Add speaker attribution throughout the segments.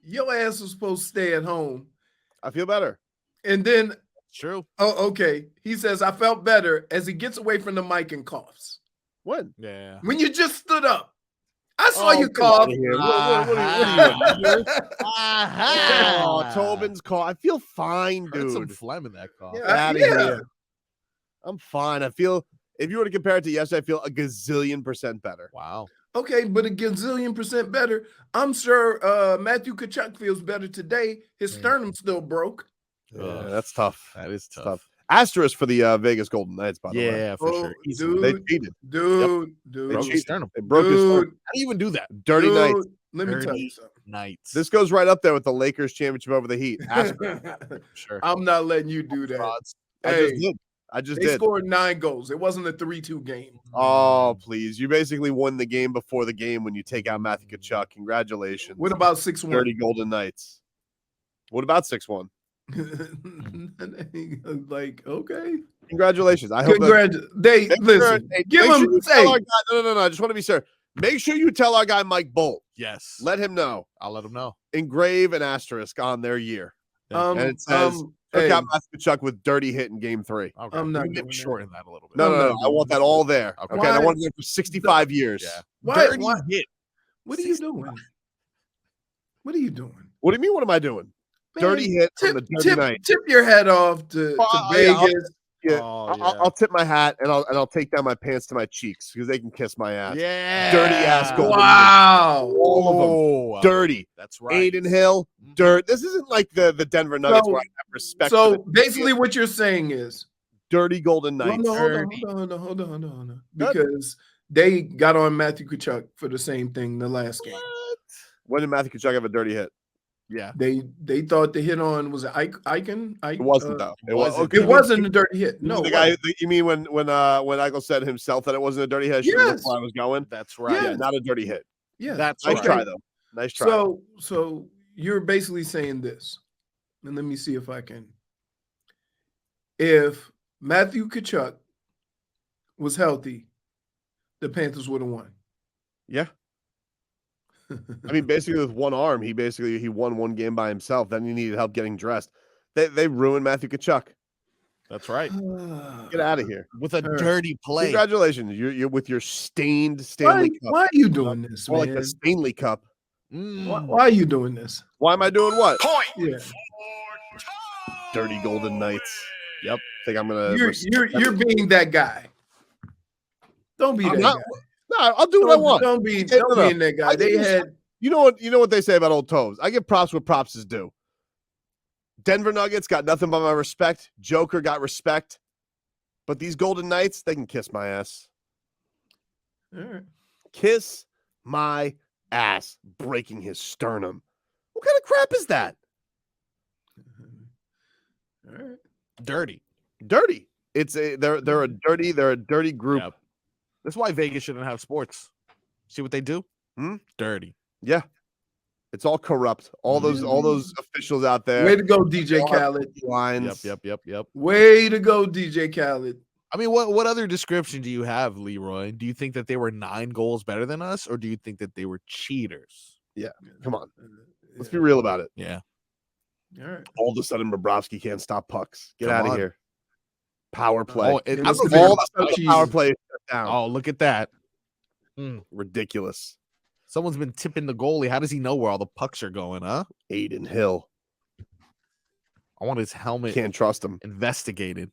Speaker 1: your ass was supposed to stay at home.
Speaker 2: I feel better.
Speaker 1: And then,
Speaker 3: True.
Speaker 1: oh, okay. He says, I felt better as he gets away from the mic and coughs.
Speaker 2: When?
Speaker 3: Yeah.
Speaker 1: When you just stood up. I saw you
Speaker 2: get outta
Speaker 1: cough.
Speaker 2: here. What are you? Oh,
Speaker 3: Aha.
Speaker 2: Tobin's call. I feel fine,
Speaker 3: Heard some
Speaker 2: dude.
Speaker 3: phlegm in that cough.
Speaker 2: Get out of here. I'm fine. I feel, if you were to compare it to yesterday, I feel a gazillion% better.
Speaker 3: Wow.
Speaker 1: Okay, but a gazillion% better. I'm sure Matthew Kachuk feels better today. His sternum still broke.
Speaker 2: Yeah, that's tough.
Speaker 3: That is
Speaker 2: It's
Speaker 3: tough.
Speaker 2: Asterisk for the Vegas Golden Knights, by the way.
Speaker 3: Yeah, for sure.
Speaker 1: Dude,
Speaker 2: They cheated.
Speaker 1: dude.
Speaker 2: They
Speaker 3: Broke his
Speaker 2: cheated.
Speaker 3: sternum.
Speaker 2: They broke his sternum.
Speaker 3: How do you even do that?
Speaker 2: Dirty Knights.
Speaker 1: Let me tell
Speaker 3: Dirty
Speaker 1: you something.
Speaker 3: Nights.
Speaker 2: This goes right up there with the Lakers championship over the Heat.
Speaker 3: Sure.
Speaker 1: I'm not letting you do that.
Speaker 3: Frauds.
Speaker 2: I just
Speaker 1: They
Speaker 2: did.
Speaker 1: scored 9 goals. It wasn't a 3-2 game.
Speaker 2: Oh, please. You basically won the game before the game when you take out Matthew Kachuk. Congratulations.
Speaker 1: What about 6-1?
Speaker 2: Dirty Golden Knights. What about 6-1?
Speaker 1: Like, okay.
Speaker 2: Congratulations. I hope
Speaker 1: Listen, give him
Speaker 2: No. I just want to be sure. Make sure you tell our guy Mike Bolt.
Speaker 3: Yes.
Speaker 2: Let him know.
Speaker 3: I'll let him know.
Speaker 2: Engrave an asterisk on their year. And it says took out Matthew Kachuk with dirty hit in game 3.
Speaker 3: Okay.
Speaker 1: I'm not
Speaker 3: Maybe
Speaker 1: doing that.
Speaker 3: shorten that a little bit.
Speaker 2: No.
Speaker 1: not
Speaker 2: I want that all there.
Speaker 3: Okay.
Speaker 2: Okay. I want it there for 65 years.
Speaker 3: Yeah.
Speaker 1: Why?
Speaker 3: Dirty hit.
Speaker 1: What are you doing? What are you doing?
Speaker 2: What do you mean? What am I doing? Dirty hit from the dirty night.
Speaker 1: Tip your head off to Vegas.
Speaker 2: Yeah,
Speaker 3: Oh,
Speaker 2: I'll tip my hat and I'll take down my pants to my cheeks because they can kiss my ass.
Speaker 3: Yeah.
Speaker 2: Dirty ass Golden
Speaker 1: Wow.
Speaker 2: Knights. All of them. Dirty.
Speaker 3: That's right.
Speaker 2: Aiden Hill, dirt. This isn't like the Denver Nuggets where I have respect.
Speaker 1: So basically, what you're saying is
Speaker 2: dirty Golden Knights.
Speaker 1: Well, no, hold on. Because they got on Matthew Kachuk for the same thing the last game.
Speaker 2: When did Matthew Kachuk have a dirty hit?
Speaker 3: Yeah.
Speaker 1: They thought the hit on was Icon.
Speaker 2: It wasn't though.
Speaker 1: It wasn't a dirty hit. No.
Speaker 2: The guy. You mean when Eichel said himself that it wasn't a dirty hit?
Speaker 1: Yes.
Speaker 2: Where I was going.
Speaker 3: That's right.
Speaker 2: Yeah, not a dirty hit.
Speaker 1: Yeah.
Speaker 3: That's
Speaker 2: nice
Speaker 3: right.
Speaker 2: try though. Nice try.
Speaker 1: So you're basically saying this, and let me see if I can. If Matthew Kachuk was healthy, the Panthers would have won.
Speaker 2: Yeah. I mean, basically with one arm, he won one game by himself. Then he needed help getting dressed. They ruined Matthew Kachuk.
Speaker 3: That's right.
Speaker 2: Get out of here
Speaker 3: with a dirty play.
Speaker 2: Congratulations, you're with your stained Stanley Cup.
Speaker 1: Why are you doing this, man?
Speaker 2: Like the Stanley Cup.
Speaker 1: Why are you doing this?
Speaker 2: Why am I doing what?
Speaker 1: Point. Yeah.
Speaker 2: Dirty Golden Knights. Yep. Think I'm gonna.
Speaker 1: You're being that guy. Don't be that guy.
Speaker 2: No, I'll do what I want.
Speaker 1: Don't be that guy. They had.
Speaker 2: You know what they say about old Toes. I give props where props is due. Denver Nuggets got nothing but my respect. Joker got respect. But these Golden Knights, they can kiss my ass.
Speaker 1: All right.
Speaker 2: Kiss my ass, breaking his sternum. What kind of crap is that?
Speaker 1: All right.
Speaker 3: Dirty.
Speaker 2: They're a dirty group.
Speaker 3: Yep. That's why Vegas shouldn't have sports. See what they do? Dirty.
Speaker 2: Yeah. It's all corrupt. All those officials out there.
Speaker 1: Way to go, DJ Khaled.
Speaker 2: Lines.
Speaker 3: Yep.
Speaker 1: Way to go, DJ Khaled.
Speaker 3: I mean, what other description do you have, Leroy? Do you think that they were 9 goals better than us, or do you think that they were cheaters?
Speaker 2: Yeah. Come on. Let's be real about it.
Speaker 3: Yeah.
Speaker 1: All right.
Speaker 2: All of a sudden, Bobrovsky can't stop pucks. Get out of here. Power play.
Speaker 3: All
Speaker 2: the power play is shut down.
Speaker 3: Oh, look at that.
Speaker 2: Ridiculous.
Speaker 3: Someone's been tipping the goalie. How does he know where all the pucks are going, huh?
Speaker 2: Aiden Hill.
Speaker 3: I want his helmet.
Speaker 2: Can't trust him.
Speaker 3: Investigated.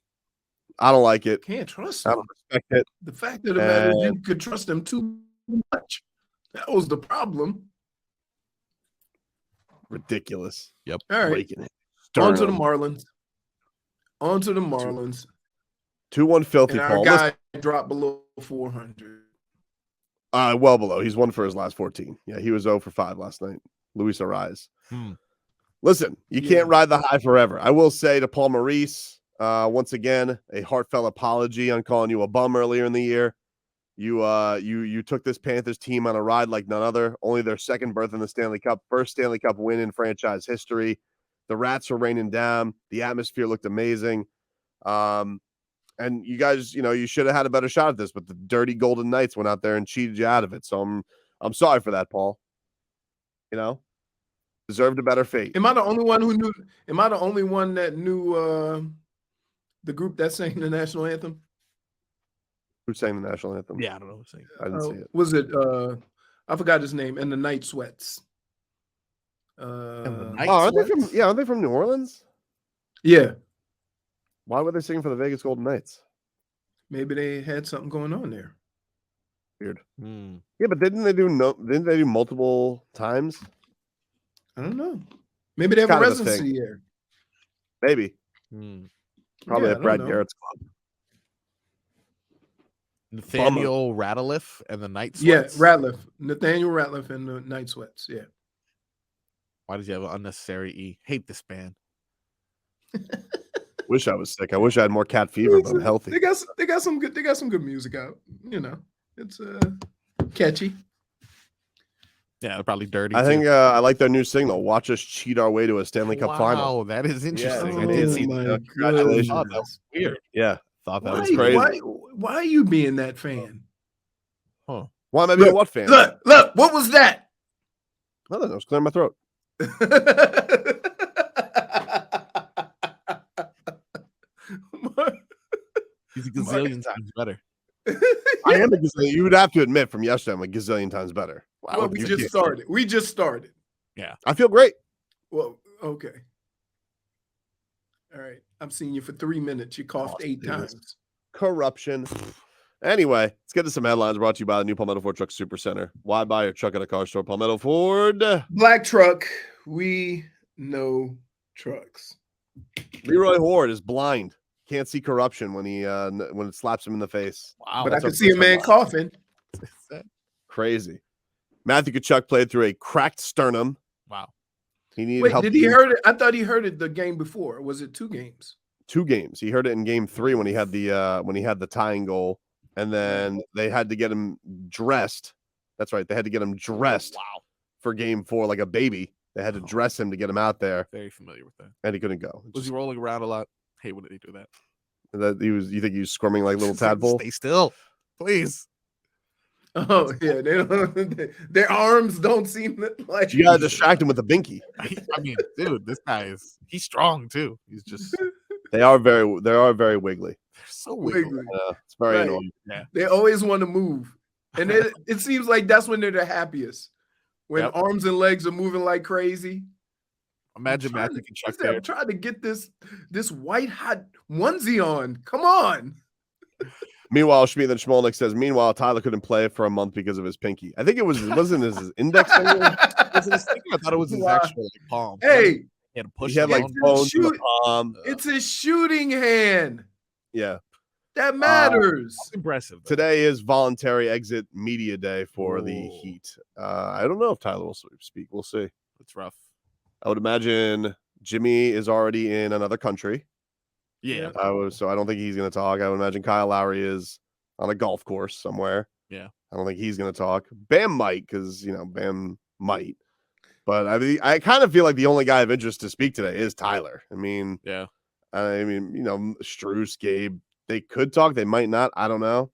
Speaker 2: I don't like it.
Speaker 1: Can't trust him.
Speaker 2: I don't respect it.
Speaker 1: The fact of the matter is you could trust him too much. That was the problem.
Speaker 2: Ridiculous.
Speaker 3: Yep.
Speaker 1: All right. On to the Marlins.
Speaker 2: 2-1 filthy,
Speaker 1: and
Speaker 2: Paul.
Speaker 1: Our guy dropped below 400.
Speaker 2: Well below. He's 1 for his last 14. Yeah, he was 0 for 5 last night. Luis Ariz. Listen, you can't ride the high forever. I will say to Paul Maurice, once again, a heartfelt apology on calling you a bum earlier in the year. You took this Panthers team on a ride like none other. Only their second berth in the Stanley Cup, first Stanley Cup win in franchise history. The Rats were raining down. The atmosphere looked amazing. And you guys, you should have had a better shot at this, but the dirty Golden Knights went out there and cheated you out of it. So I'm sorry for that, Paul. Deserved a better fate.
Speaker 1: Am I the only one who knew? Am I the only one that knew the group that sang the national anthem?
Speaker 2: Who sang the national anthem?
Speaker 3: Yeah, I don't know who's saying.
Speaker 2: I didn't see it.
Speaker 1: Was it? I forgot his name. And the Night Sweats.
Speaker 2: Aren't they from New Orleans?
Speaker 1: Yeah.
Speaker 2: Why were they singing for the Vegas Golden Knights?
Speaker 1: Maybe they had something going on there.
Speaker 2: Weird. Yeah, but didn't they do multiple times?
Speaker 1: I don't know. Maybe they have a residency there.
Speaker 2: Maybe. Probably at Brad
Speaker 1: know.
Speaker 2: Garrett's club.
Speaker 3: Nathaniel Rateliff and the Night
Speaker 1: Yeah,
Speaker 3: Sweats.
Speaker 1: Nathaniel Rateliff and the Night Sweats. Yeah.
Speaker 3: Why does he have an unnecessary E? Hate this band.
Speaker 2: Wish I was sick. I wish I had more cat fever, but I'm healthy.
Speaker 1: They got some good music out. You know, it's catchy.
Speaker 3: Yeah, they're probably dirty.
Speaker 2: I think I like their new single. Watch us cheat our way to a Stanley Cup Final.
Speaker 3: Oh, that is interesting.
Speaker 2: Yeah,
Speaker 3: I did see
Speaker 1: my
Speaker 3: that.
Speaker 2: Congratulations.
Speaker 3: I thought that was weird.
Speaker 2: Yeah,
Speaker 3: Thought that
Speaker 1: Why,
Speaker 3: was crazy.
Speaker 1: why are you being that fan?
Speaker 3: Huh.
Speaker 2: Why am I being a what fan?
Speaker 1: Look, what was that?
Speaker 2: Nothing. I was clearing my throat.
Speaker 3: He's a gazillion times better.
Speaker 2: I am a gazillion. You would have to admit from yesterday, I'm a gazillion times better.
Speaker 1: Well, we just started.
Speaker 3: Yeah.
Speaker 2: I feel great.
Speaker 1: Well, okay. All right. I've seen you for 3 minutes. You coughed 8 times.
Speaker 2: Corruption. Anyway, let's get to some headlines brought to you by the new Palmetto Ford Truck Super Center. Why buy your truck at a car store? Palmetto Ford.
Speaker 1: Black truck. We know trucks.
Speaker 2: Leroy Horde is blind. Can't see corruption when it slaps him in the face.
Speaker 3: Wow.
Speaker 1: But I can see a man coughing.
Speaker 2: Crazy. Matthew Tkachuk played through a cracked sternum.
Speaker 3: Wow.
Speaker 2: He needed
Speaker 1: Wait,
Speaker 2: help.
Speaker 1: did he hurt it? I thought he heard it the game before. Was it 2 games?
Speaker 2: 2 games. He heard it in game 3 when he had the tying goal, and then they had to get him dressed. That's right. They had to get him dressed.
Speaker 3: Wow.
Speaker 2: For game 4 like a baby. They had to dress him to get him out there,
Speaker 3: Very familiar with that.
Speaker 2: and he couldn't go.
Speaker 3: Was he rolling around a lot? Hate when they do that.
Speaker 2: You think he was squirming like a little tadpole?
Speaker 3: Stay still, please.
Speaker 1: Oh yeah, they don't. Their arms don't seem like.
Speaker 2: You gotta distract him with a binky.
Speaker 3: I mean, dude, this guy he's strong too. He's just
Speaker 2: They are very wiggly.
Speaker 3: they're so wiggly.
Speaker 2: It's very
Speaker 1: Right.
Speaker 2: annoying.
Speaker 3: Yeah.
Speaker 1: They always want to move, and it seems like that's when they're the happiest. When
Speaker 3: Yep.
Speaker 1: arms and legs are moving like crazy.
Speaker 3: Imagine Matthew Tkachuk there.
Speaker 1: I'm trying to get this white hot onesie on. Come on.
Speaker 2: Meanwhile, Schmidt and Schmolnick says, meanwhile, Tyler couldn't play for a month because of his pinky. I think wasn't his index finger?
Speaker 3: Was it his finger? I thought it was his actual palm.
Speaker 1: Hey,
Speaker 3: He had to push
Speaker 2: He had
Speaker 3: it
Speaker 2: like
Speaker 3: down.
Speaker 2: bones in the palm.
Speaker 1: it's a shooting hand.
Speaker 2: Yeah.
Speaker 1: That matters.
Speaker 3: That's impressive. though.
Speaker 2: Today is voluntary exit media day for the
Speaker 3: Ooh.
Speaker 2: Heat. I don't know if Tyler will speak. We'll see.
Speaker 3: It's rough.
Speaker 2: I would imagine Jimmy is already in another country.
Speaker 3: Yeah.
Speaker 2: So I don't think he's going to talk. I would imagine Kyle Lowry is on a golf course somewhere.
Speaker 3: Yeah.
Speaker 2: I don't think he's going to talk. Bam might, because Bam might. But I kind of feel like the only guy of interest to speak today is Tyler. I mean, Strus, Gabe, they could talk. They might not. I don't know.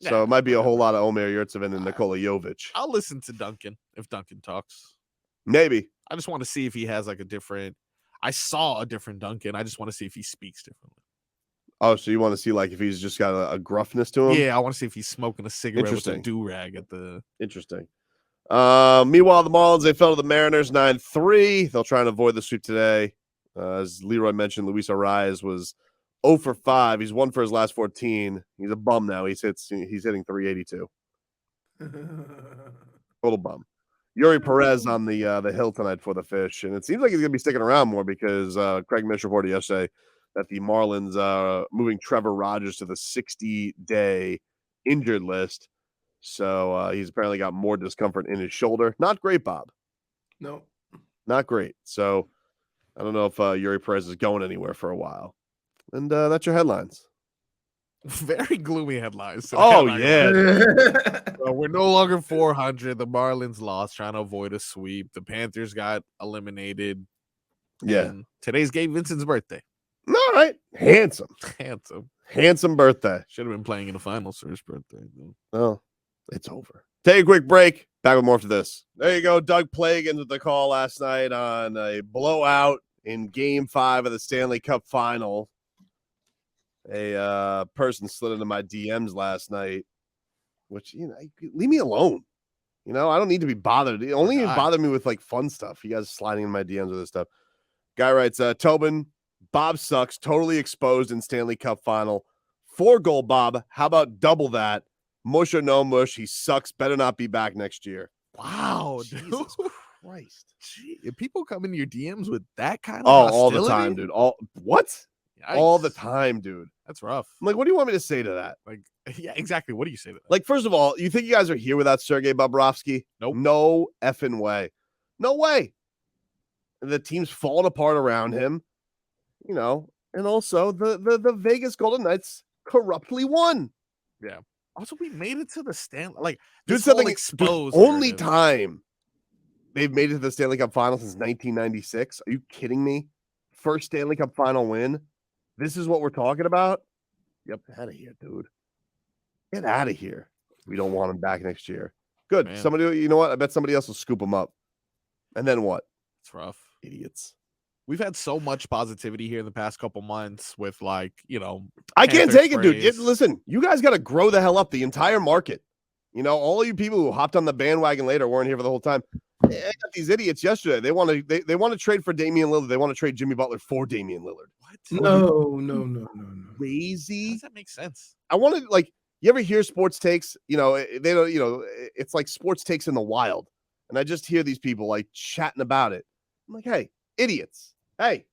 Speaker 2: So
Speaker 3: Yeah,
Speaker 2: it might be a whole lot of Omer Yurtseven and Nikola Jovic.
Speaker 3: I'll listen to Duncan if Duncan talks.
Speaker 2: Maybe.
Speaker 3: I just want to see if he has like I saw a different Duncan. I just want to see if he speaks differently.
Speaker 2: Oh, so you want to see like if he's just got a gruffness to him?
Speaker 3: Yeah, I want to see if he's smoking a cigarette with a
Speaker 2: Interesting.
Speaker 3: do-rag at the
Speaker 2: Interesting. Meanwhile, the Marlins, they fell to the Mariners 9-3. They'll try and avoid the sweep today. As Leroy mentioned, Luis Arias was 0 for 5. He's 1 for his last 14. He's a bum now. He's hitting 382. Total bum. Yuri Perez on the hill tonight for the Fish, and it seems like he's going to be sticking around more because Craig Mish reported yesterday that the Marlins are moving Trevor Rogers to the 60-day injured list. So he's apparently got more discomfort in his shoulder. Not great, Bob.
Speaker 1: No.
Speaker 2: Not great. So I don't know if Yuri Perez is going anywhere for a while. And that's your headlines.
Speaker 3: very gloomy headlines. So
Speaker 2: Oh,
Speaker 3: I'm not
Speaker 2: yeah.
Speaker 3: gonna- we're no longer 400. The Marlins lost, trying to avoid a sweep. The Panthers got eliminated.
Speaker 2: Yeah.
Speaker 3: And today's Gabe Vincent's birthday.
Speaker 2: All right. Handsome.
Speaker 3: Handsome.
Speaker 2: Handsome birthday.
Speaker 3: Should have been playing in the finals for his birthday.
Speaker 2: Oh, it's over. Take a quick break. Back with more after this. There you go. Doug Plagans with the call last night on a blowout in Game 5 of the Stanley Cup Final. A person slid into my DMs last night, which, leave me alone. I don't need to be bothered. It only bother me with, like, fun stuff. You guys sliding in my DMs with this stuff. Guy writes, Tobin, Bob sucks. Totally exposed in Stanley Cup Final. 4-goal Bob. How about double that? Mush or no mush, he sucks. Better not be back next year.
Speaker 3: Wow,
Speaker 2: Jesus
Speaker 3: dude.
Speaker 2: Christ.
Speaker 3: Gee, if people come into your DMs with that kind of
Speaker 2: all the
Speaker 3: hostility?
Speaker 2: time, dude. What?
Speaker 3: Yikes.
Speaker 2: All the time, dude.
Speaker 3: That's rough.
Speaker 2: I'm like, what do you want me to say to that?
Speaker 3: Like, yeah, exactly. What do you say to that?
Speaker 2: Like, first of all, you think you guys are here without Sergei Bobrovsky?
Speaker 3: Nope.
Speaker 2: No effing way. No way. The team's falling apart around him, and also the Vegas Golden Knights corruptly won.
Speaker 3: Yeah. Also, we made it to the Stanley. Like,
Speaker 2: Dude,
Speaker 3: this whole
Speaker 2: something
Speaker 3: exposed.
Speaker 2: only time they've made it to the Stanley Cup Final since 1996. Are you kidding me? First Stanley Cup Final win. This is what we're talking about? Yep, out of here, dude. Get out of here. We don't want him back next year. Good.
Speaker 3: Man.
Speaker 2: Somebody, you know what? I bet somebody else will scoop him up. And then what?
Speaker 3: It's rough.
Speaker 2: Idiots.
Speaker 3: We've had so much positivity here in the past couple months with, like,
Speaker 2: I can't
Speaker 3: Panthers
Speaker 2: take it, dude.
Speaker 3: praise.
Speaker 2: Listen, you guys got to grow the hell up, the entire market. All of you people who hopped on the bandwagon later weren't here for the whole time. I got these idiots yesterday. They want to trade for Damian Lillard. They want to trade Jimmy Butler for Damian Lillard.
Speaker 3: What?
Speaker 1: No.
Speaker 2: Crazy.
Speaker 3: How does that make sense?
Speaker 2: I want to, like, you ever hear sports takes? They don't, it's like sports takes in the wild. And I just hear these people, like, chatting about it. I'm like, hey, idiots. Hey.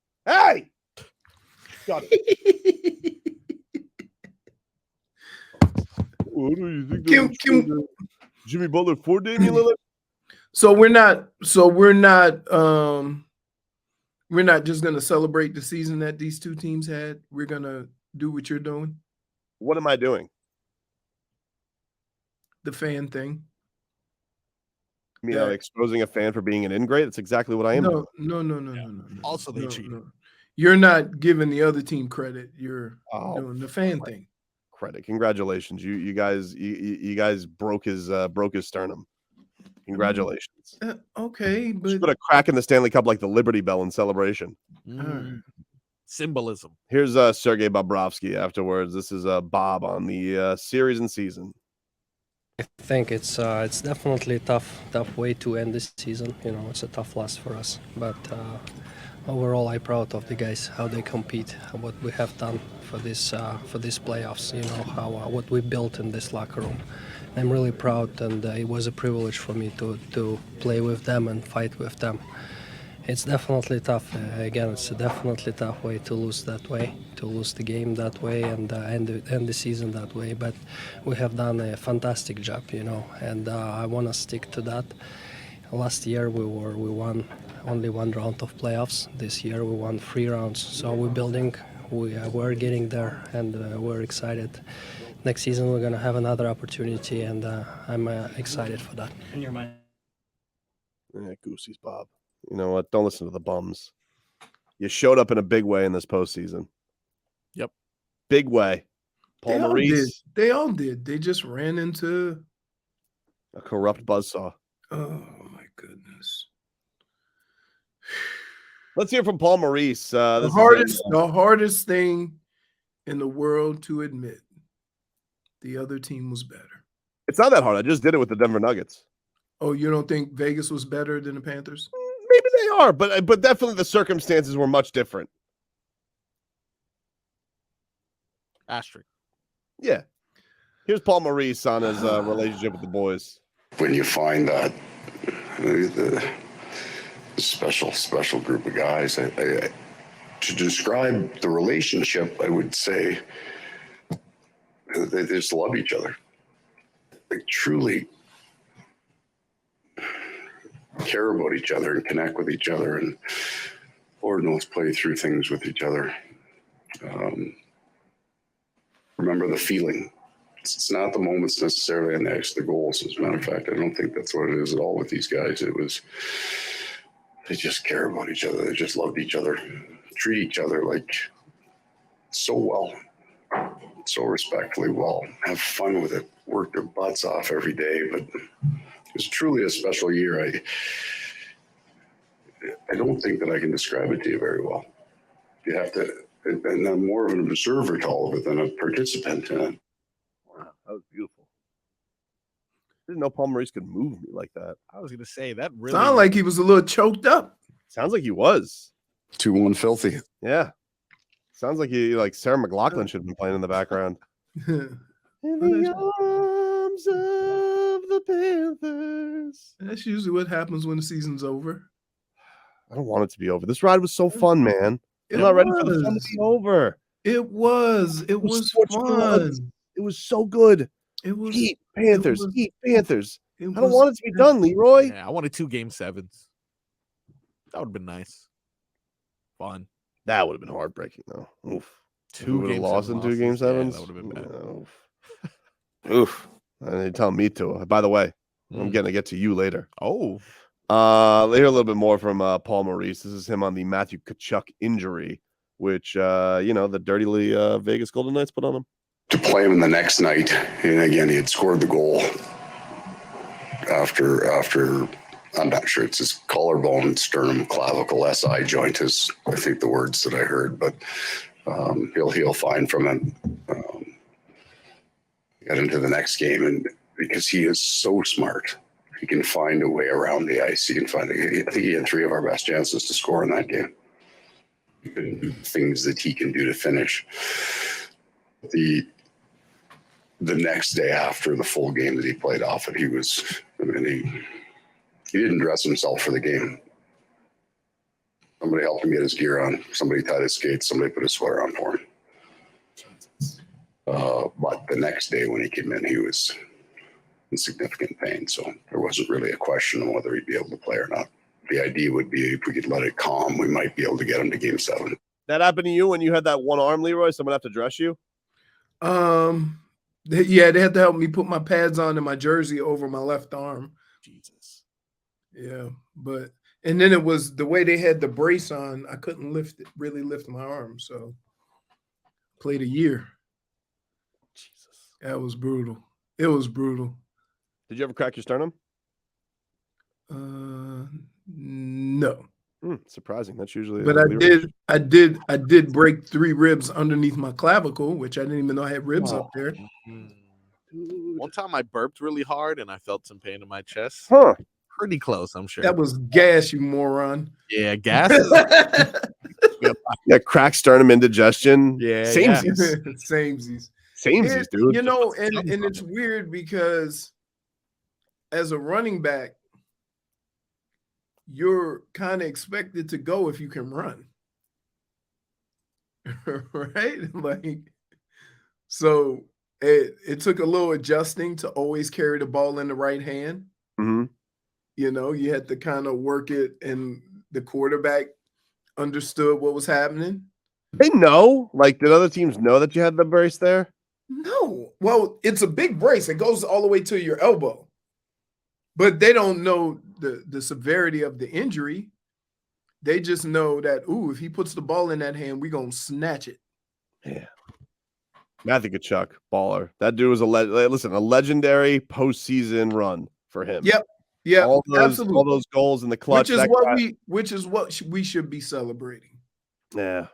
Speaker 2: Shut it. What do you think? Jimmy Butler for Damian Lillard?
Speaker 1: So we're not just gonna celebrate the season that these two teams had. We're gonna do what you're doing.
Speaker 2: What am I doing?
Speaker 1: The fan thing.
Speaker 2: Exposing a fan for being an ingrate? That's exactly what I am doing.
Speaker 1: No.
Speaker 3: Also, they cheated.
Speaker 1: No. You're not giving the other team credit. You're doing the fan thing.
Speaker 2: Credit. Congratulations. You guys broke his sternum. Congratulations.
Speaker 1: Okay, but
Speaker 2: Just put a crack in the Stanley Cup like the Liberty Bell in celebration.
Speaker 3: Symbolism.
Speaker 2: Here's Sergei Bobrovsky afterwards. This is Bob on the series and season.
Speaker 4: I think it's definitely a tough way to end this season. It's a tough loss for us, but overall, I'm proud of the guys, how they compete, what we have done for these playoffs. What we built in this locker room. I'm really proud, and it was a privilege for me to play with them and fight with them. It's definitely tough. It's a definitely tough way to lose that way, to lose the game that way, and end the season that way. But we have done a fantastic job, and I want to stick to that. Last year we won only one round of playoffs. This year we won 3 rounds. So we're building. We're getting there, and we're excited. Next season we're gonna have another opportunity, and I'm excited for that.
Speaker 5: In your mind.
Speaker 2: Yeah, Goosey's Bob. You know what? Don't listen to the bums. You showed up in a big way in this postseason.
Speaker 3: Yep.
Speaker 2: Big way. Paul Maurice.
Speaker 1: They all did. They just ran into
Speaker 2: a corrupt buzzsaw.
Speaker 1: Oh, my goodness.
Speaker 2: Let's hear from Paul Maurice.
Speaker 1: The hardest thing in the world to admit. The other team was better.
Speaker 2: It's not that hard. I just did it with the Denver Nuggets.
Speaker 1: Oh, you don't think Vegas was better than the Panthers?
Speaker 2: Maybe they are, but definitely the circumstances were much different.
Speaker 3: Asterisk.
Speaker 2: Yeah. Here's Paul Maurice on his relationship with the boys.
Speaker 6: When you find that the special group of guys, to describe the relationship, I would say they just love each other. They truly care about each other and connect with each other, and Lord knows play through things with each other. Remember the feeling. It's not the moments necessarily and the goals. As a matter of fact, I don't think that's what it is at all with these guys. They just care about each other. They just love each other, treat each other like so well. so respectfully, well, have fun with it, work their butts off every day. But it was truly a special year. I don't think that I can describe it to you very well. You have to, and I'm more of an observer to all of it than a participant in it.
Speaker 2: Wow, that was beautiful. I didn't know Paul Maurice could move me like that.
Speaker 3: I was gonna say that really
Speaker 1: Sound like he was a little choked up.
Speaker 2: Sounds like he was.
Speaker 6: 2-1 filthy.
Speaker 2: Yeah. Sounds like Sarah McLachlan should have been playing in the background. In the arms of the Panthers.
Speaker 1: That's usually what happens when the season's over.
Speaker 2: I don't want it to be over. This ride was so fun, man. I'm not ready for the fun to be over.
Speaker 1: It was. It was
Speaker 2: sports
Speaker 1: fun.
Speaker 2: was. It was so good.
Speaker 1: It was.
Speaker 2: Heat Panthers.
Speaker 1: was-
Speaker 2: Heat Panthers.
Speaker 1: It
Speaker 2: I don't want it to be done, Leroy.
Speaker 3: Yeah, I wanted 2 Game 7s. That would have been nice. Fun.
Speaker 2: That would have been heartbreaking, though. Oof. If we
Speaker 3: 2
Speaker 2: would've
Speaker 3: Game
Speaker 2: lost
Speaker 3: 7
Speaker 2: in 2
Speaker 3: losses.
Speaker 2: Game
Speaker 3: Yeah,
Speaker 2: 7s.
Speaker 3: that would have been bad.
Speaker 2: Oof. Oof. And they tell me to. By the way, I'm going to get to you later.
Speaker 3: Oh.
Speaker 2: Hear a little bit more from Paul Maurice. This is him on the Matthew Tkachuk injury, which the dirty Vegas Golden Knights put on him.
Speaker 6: To play him the next night, and again, he had scored the goal after I'm not sure, it's his collarbone, sternum, clavicle, SI joint is I think the words that I heard, but he'll heal fine from it. Got into the next game, and because he is so smart, he can find a way around the ice. I think he had 3 of our best chances to score in that game. Things that he can do to finish. The next day after the full game that he played off it, he didn't dress himself for the game. Somebody helped him get his gear on. Somebody tied his skates. Somebody put a sweater on for him. But the next day when he came in, he was in significant pain. So there wasn't really a question on whether he'd be able to play or not. The idea would be if we could let it calm, we might be able to get him to Game 7.
Speaker 2: That happened to you when you had that one arm, Leroy? Someone have to dress you?
Speaker 1: Yeah, they had to help me put my pads on and my jersey over my left arm.
Speaker 2: Jesus.
Speaker 1: Yeah, and then it was the way they had the brace on, I couldn't really lift my arm. So played a year.
Speaker 2: Jesus.
Speaker 1: That was brutal. It was brutal.
Speaker 2: Did you ever crack your sternum?
Speaker 1: No.
Speaker 2: Surprising. That's usually.
Speaker 1: But I did break 3 ribs underneath my clavicle, which I didn't even know I had ribs up there.
Speaker 3: One time I burped really hard and I felt some pain in my chest.
Speaker 2: Huh.
Speaker 3: Pretty close, I'm sure.
Speaker 1: That was gas, you moron.
Speaker 3: Yeah, gas.
Speaker 2: Yeah, cracked sternum, indigestion.
Speaker 3: Yeah,
Speaker 2: Samesies.
Speaker 1: Samesies.
Speaker 2: Samesies, dude.
Speaker 1: You know, and it's weird because as a running back, you're kind of expected to go if you can run. Right? So it took a little adjusting to always carry the ball in the right hand.
Speaker 2: Mm-hmm.
Speaker 1: You know, you had to kind of work it, and the quarterback understood what was happening.
Speaker 2: They know? Did other teams know that you had the brace there?
Speaker 1: No. Well, it's a big brace. It goes all the way to your elbow. But they don't know the severity of the injury. They just know that, if he puts the ball in that hand, we're going to snatch it.
Speaker 2: Yeah. Matthew Tkachuk, baller. That dude was a legendary postseason run for him.
Speaker 1: Yep. Yeah.
Speaker 2: All
Speaker 1: absolutely.
Speaker 2: those goals in the clutch.
Speaker 1: Which is what we should be celebrating.
Speaker 2: Yeah.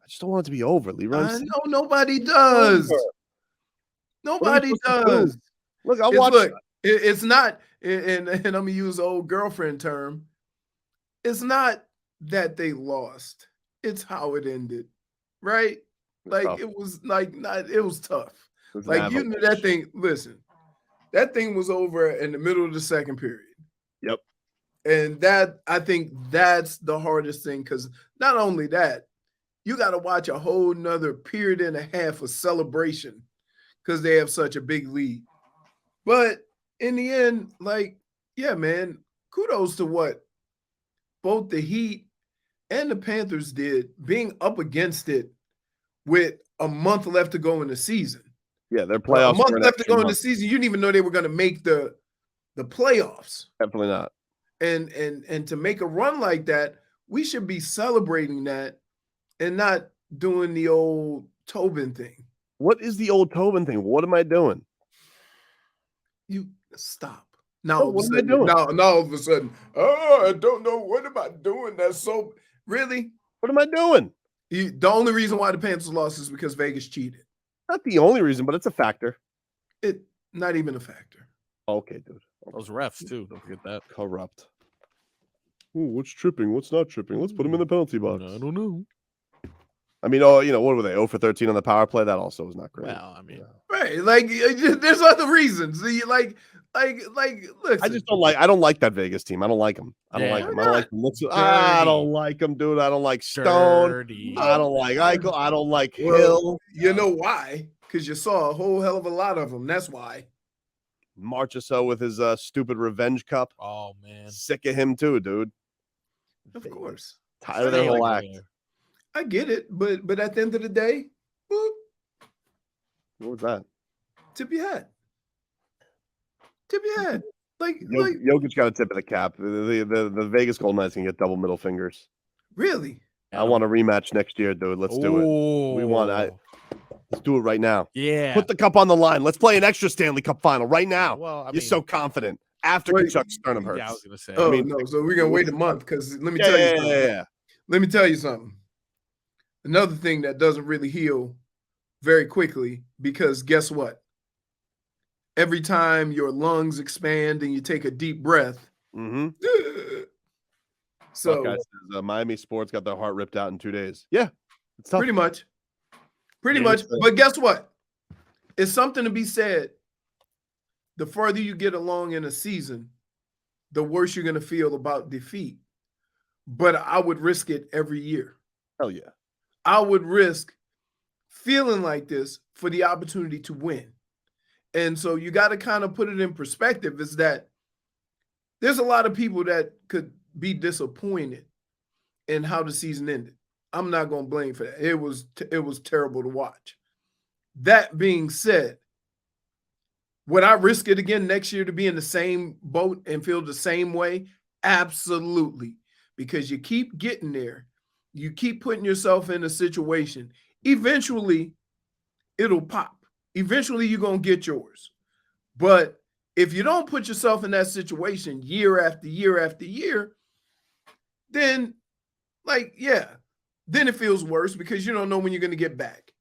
Speaker 2: I just don't want it to be over, Leroy.
Speaker 1: I know nobody does. Nobody does.
Speaker 2: Look, I'll watch.
Speaker 1: Look, it's not, and I'm going to use the old girlfriend term. It's not that they lost. It's how it ended. Right? It was it was tough. You knew that thing. Listen, that thing was over in the middle of the second period.
Speaker 2: Yep.
Speaker 1: And I think that's the hardest thing, because not only that, you got to watch a whole nother period and a half of celebration because they have such a big lead. But in the end, yeah, man, kudos to what both the Heat and the Panthers did, being up against it with a month left to go in the season.
Speaker 2: Yeah, their playoffs.
Speaker 1: A month left to go in the season. You didn't even know they were going to make the playoffs.
Speaker 2: Definitely not.
Speaker 1: And to make a run like that, we should be celebrating that and not doing the old Tobin thing.
Speaker 2: What is the old Tobin thing? What am I doing?
Speaker 1: You stop. Now, all of a
Speaker 2: what am I
Speaker 1: sudden,
Speaker 2: doing?
Speaker 1: now all of a sudden, oh, I don't know. What am I doing? That's so really.
Speaker 2: What am I doing?
Speaker 1: The only reason why the Panthers lost is because Vegas cheated.
Speaker 2: Not the only reason, but it's a factor.
Speaker 1: It not even a factor.
Speaker 2: Okay, dude.
Speaker 3: Those refs too. Don't forget that.
Speaker 2: Corrupt. Ooh, what's tripping? What's not tripping? Let's put him in the penalty box.
Speaker 3: I don't know.
Speaker 2: I mean, what were they? 0 for 13 on the power play. That also was not great.
Speaker 3: Well, I mean,
Speaker 1: Right? Like, there's other reasons. See, like, listen.
Speaker 2: I just don't like. I don't like that Vegas team. I don't like them. I don't
Speaker 3: Yeah.
Speaker 2: like them.
Speaker 1: Why
Speaker 2: I don't like them. I don't like them, dude. I don't like Stone.
Speaker 3: dirty.
Speaker 2: I don't like Eichel. I don't like
Speaker 1: Well,
Speaker 2: Hill.
Speaker 1: You know why? Because you saw a whole hell of a lot of them. That's why.
Speaker 2: Marchessault with his stupid revenge cup.
Speaker 3: Oh man.
Speaker 2: Sick of him too, dude.
Speaker 1: Of course,
Speaker 2: Tired of their
Speaker 3: Stay
Speaker 2: whole
Speaker 3: like
Speaker 2: act.
Speaker 3: there.
Speaker 1: I get it, but at the end of the day, boop,
Speaker 2: What was that?
Speaker 1: tip your hat. Tip your hat. Like,
Speaker 2: Jokic got a tip of the cap. The Vegas Golden Knights can get double middle fingers.
Speaker 1: really?
Speaker 2: I want a rematch next year, dude. Let's do it. We want. Let's do it right now.
Speaker 3: Yeah.
Speaker 2: Put the cup on the line. Let's play an extra Stanley Cup final right now.
Speaker 3: Well, I
Speaker 2: You're
Speaker 3: mean,
Speaker 2: so confident. After
Speaker 1: Wait.
Speaker 2: Kachuk's sternum hurts.
Speaker 3: yeah, I was gonna say.
Speaker 1: Oh
Speaker 2: mean,
Speaker 1: no! So we're gonna wait a month because let me
Speaker 2: Yeah,
Speaker 1: tell you
Speaker 2: yeah,
Speaker 1: something.
Speaker 2: yeah.
Speaker 1: Let me tell you something. Another thing that doesn't really heal very quickly, because guess what? Every time your lungs expand and you take a deep breath,
Speaker 2: Mm-hmm.
Speaker 1: so
Speaker 2: Buckeye says, Miami sports got their heart ripped out in 2 days. Yeah, it's tough.
Speaker 1: pretty much.
Speaker 2: Yeah,
Speaker 1: Much.
Speaker 2: it's,
Speaker 1: But guess what? It's something to be said. The further you get along in a season, the worse you're going to feel about defeat. But I would risk it every year.
Speaker 2: Hell yeah.
Speaker 1: I would risk feeling like this for the opportunity to win. And so you got to kind of put it in perspective, is that there's a lot of people that could be disappointed in how the season ended. I'm not going to blame for that. It was terrible to watch. That being said, would I risk it again next year to be in the same boat and feel the same way? Absolutely. Because you keep getting there. You keep putting yourself in a situation. Eventually, it'll pop. Eventually, you're going to get yours. But if you don't put yourself in that situation year after year after year, then, then it feels worse because you don't know when you're going to get back.